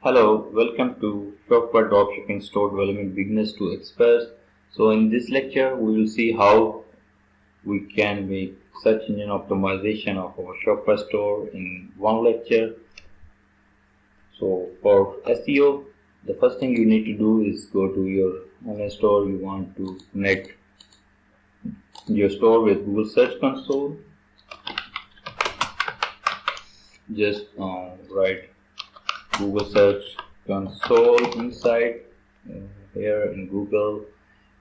Hello, welcome to Shopify Dropshipping Store Development Beginners to Experts. So in this lecture, we will see how we can make search engine optimization of our Shopify store in one lecture. So for SEO, the first thing you need to do is go to your online store. You want to connect your store with Google Search Console. Just write Google Search Console inside here in Google,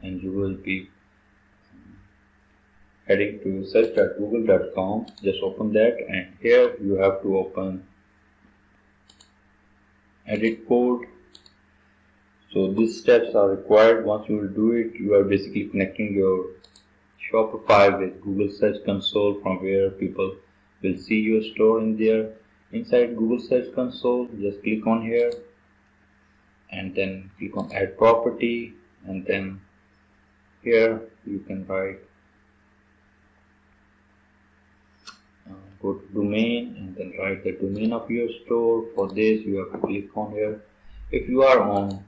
and you will be heading to search.google.com. Just open that, and here you have to open edit code. So these steps are required. Once you will do it, you are basically connecting your Shopify with Google Search Console, from where people will see your store in there. Inside Google Search Console, just click on here and then click on add property, and then here you can write go to domain and then write the domain of your store. For this you have to click on here. If you are on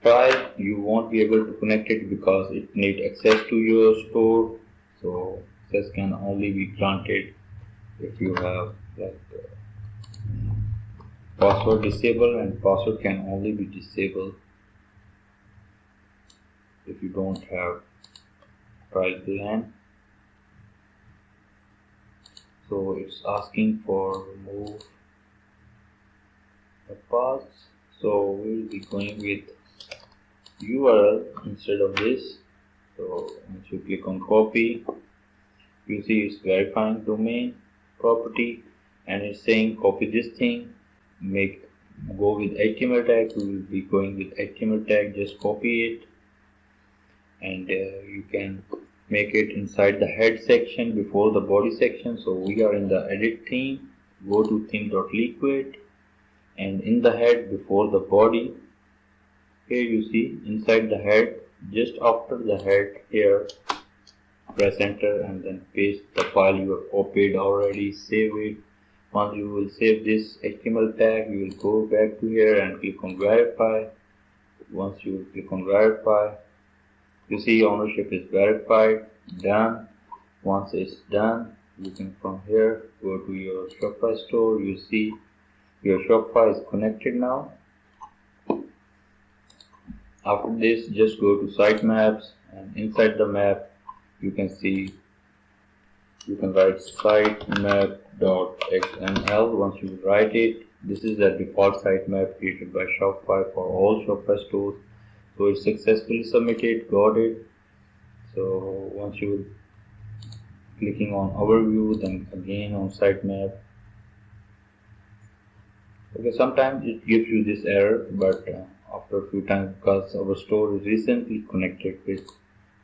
trial, you won't be able to connect it because it needs access to your store. So access can only be granted if you have password disabled, and password can only be disabled if you don't have trial plan. So it's asking for remove the pass. So we'll be going with URL instead of this. So once you click on copy, you see it's verifying domain property, and it's saying copy this thing, go with HTML tag. We will be going with HTML tag. Just copy it, and you can make it inside the head section before the body section. So we are in the edit theme. Go to theme.liquid, and in the head before the body, here you see inside the head, just after the head here, press enter and then paste the file you have copied already. Save it. Once you will save this HTML tag, you will go back to here and click on verify. Once you click on verify, you see ownership is verified. Done. Once it's done, you can from here go to your Shopify store. You see your Shopify is connected now. After this, just go to sitemaps, and inside the map you can see, you can write sitemap.xml. Once you write it, this is the default sitemap created by Shopify for all Shopify stores. So it's successfully submitted, got it. So once you clicking on overview, then again on sitemap. Okay, sometimes it gives you this error, but after a few times, because our store is recently connected with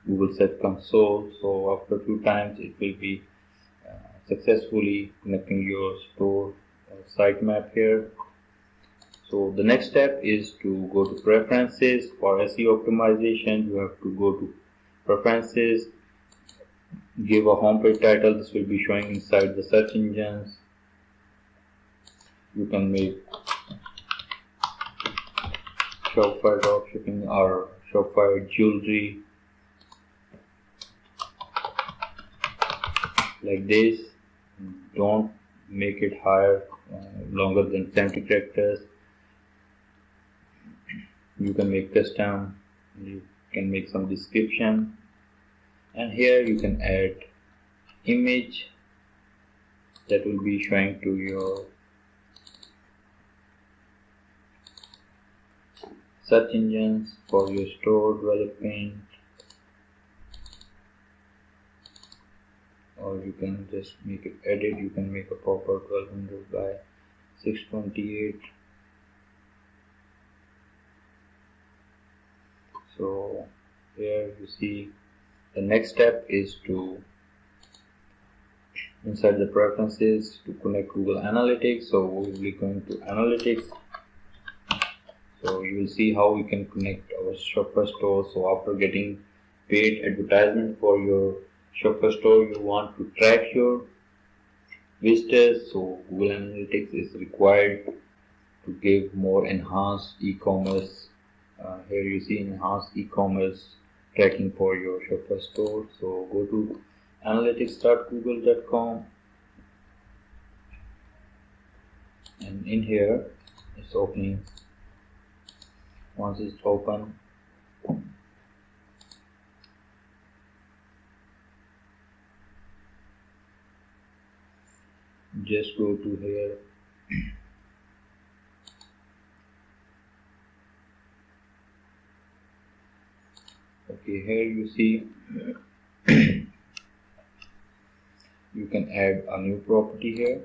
Google Search Console, so after a few times it will be successfully connecting your store sitemap here. So the next step is to go to preferences. For SEO optimization, you have to go to preferences, give a homepage title. This will be showing inside the search engines. You can make Shopify dropshipping or Shopify jewelry like this. Don't make it higher, longer than 70 characters. You can make custom, you can make some description, and here you can add image that will be showing to your search engines for your store development, or you can just make it edit. You can make a proper 1200 by 628. So here you see the next step is to inside the preferences to connect Google Analytics. So we will be going to Analytics. So you will see how we can connect our Shopify store. So after getting paid advertisement for your Shopify store, you want to track your visitors. So Google Analytics is required to give more enhanced e-commerce. Here you see enhanced e-commerce tracking for your Shopify store. So go to analytics.google.com, and in here it's opening. Once it's open, just go to here. Okay, here you see you can add a new property here.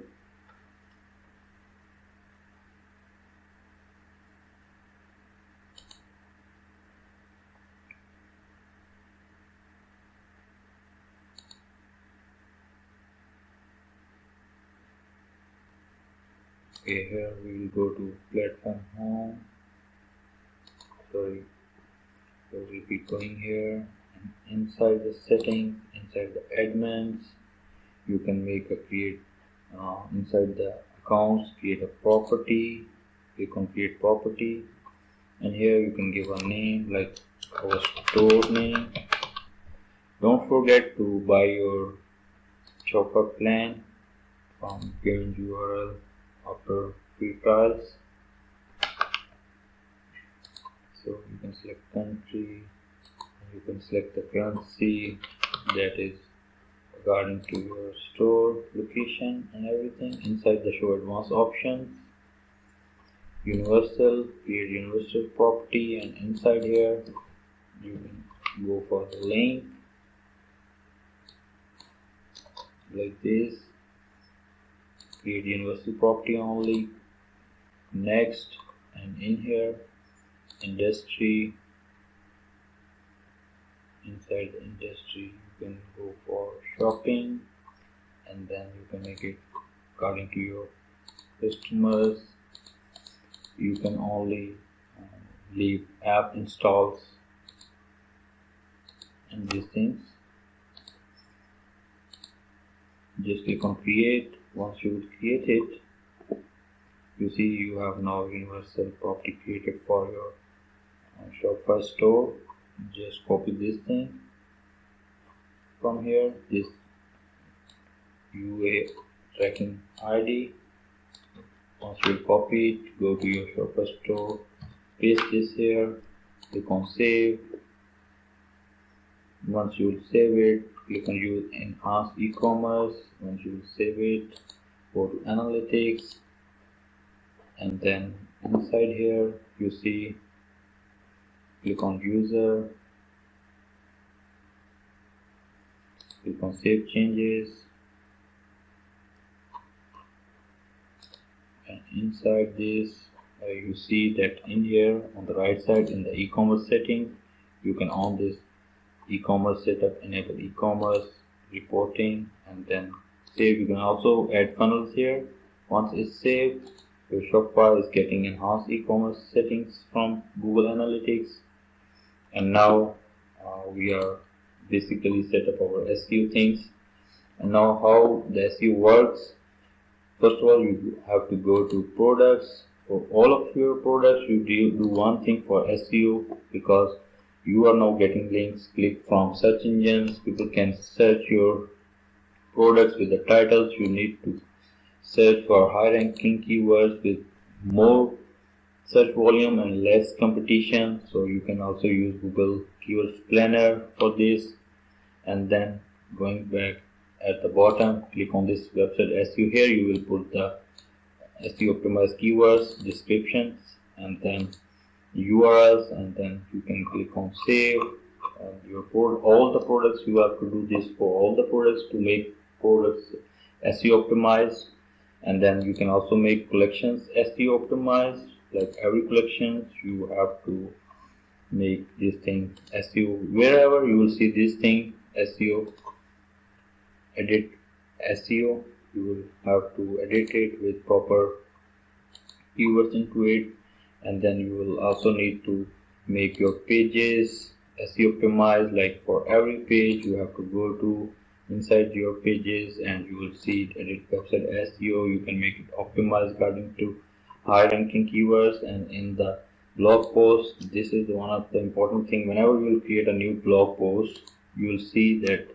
Okay, here we will go to platform home. Sorry, so we'll be going here, and inside the settings, inside the admins, you can make a create inside the accounts, create a property. Click on create property, and here you can give a name like our store name. Don't forget to buy your Shopify plan from given URL after free trials. So you can select country, you can select the currency that is according to your store location and everything. Inside the show advanced options, universal, create universal property, and inside here you can go for the link like this, create universal property only, next, and in here industry. Inside the industry you can go for shopping, and then you can make it according to your customers. You can only leave app installs and these things. Just click on create. Once you create it, you see you have now universal property created for your Shopify store. Just copy this thing from here, this UA tracking ID. Once you copy it, go to your Shopify store, paste this here, click on save. Once you save it, click on use enhanced e-commerce. Once you save it, go to analytics, and then inside here you see click on user, click on save changes, and inside this you see that in here on the right side in the e-commerce setting you can on this e-commerce setup, enable e-commerce reporting, and then save. You can also add funnels here. Once it's saved, your Shopify is getting enhanced e-commerce settings from Google Analytics. And now we are basically set up our SEO things. And now how the SEO works. First of all, you have to go to products. For all of your products, you do one thing for SEO, because you are now getting links clicked from search engines. People can search your products with the titles. You need to search for high ranking keywords with more search volume and less competition. So you can also use Google Keywords Planner for this. And then going back at the bottom, click on this website SEO. Here you will put the SEO optimized keywords, descriptions, and then URLs, and then you can click on save. Your all the products, you have to do this for all the products to make products SEO optimized. And then you can also make collections SEO optimized. Like every collection you have to make this thing SEO. Wherever you will see this thing SEO, edit SEO, you will have to edit it with proper keywords into it. And then you will also need to make your pages SEO optimized. Like for every page you have to go to inside your pages and you will see edit website SEO. You can make it optimized according to high ranking keywords. And in the blog post, this is one of the important thing. Whenever you will create a new blog post, you will see that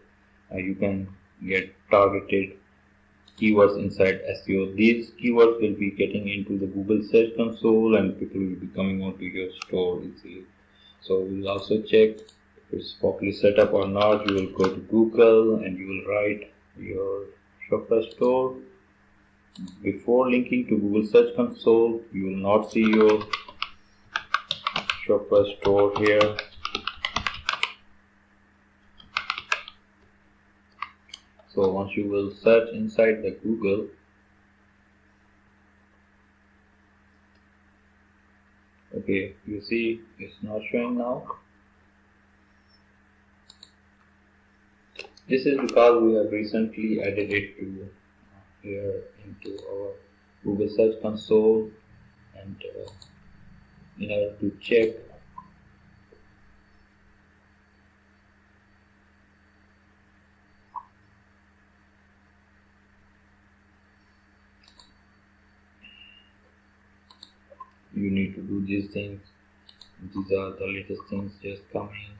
you can get targeted keywords inside SEO. These keywords will be getting into the Google Search Console and people will be coming onto your store easily. So we will also check if it's properly set up or not. You will go to Google and you will write your Shopify store. Before linking to Google Search Console, you will not see your Shopify store here. So once you will search inside the Google, okay, you see it's not showing now. This is because we have recently added it to here into our Google Search Console, and in order to check you need to do these things. These are the latest things just coming.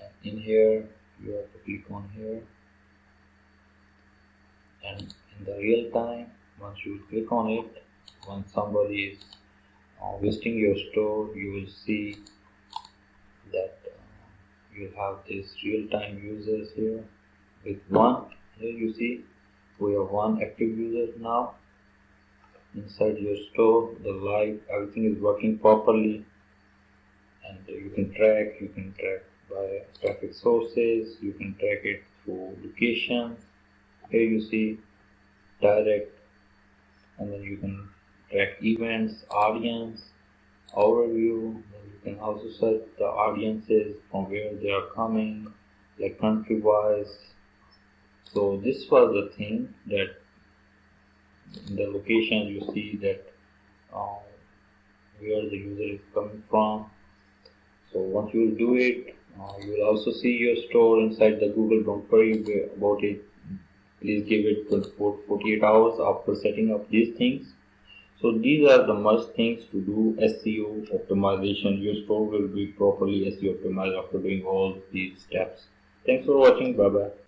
And in here you have to click on here, and in the real time, once you click on it, when somebody is visiting your store, you will see that you have this real-time users here with one. Here you see we have one active user now inside your store. The live, everything is working properly, and you can track by traffic sources, you can track it through locations. Here you see direct, and then you can track events, audience, overview. Then you can also search the audiences from where they are coming, like country wise. So this was the thing that in the location you see that where the user is coming from. So once you will do it, you will also see your store inside the Google. Don't worry about it. Please give it 48 hours after setting up these things. So these are the must things to do SEO optimization. Your store will be properly SEO optimized after doing all these steps. Thanks for watching. Bye bye.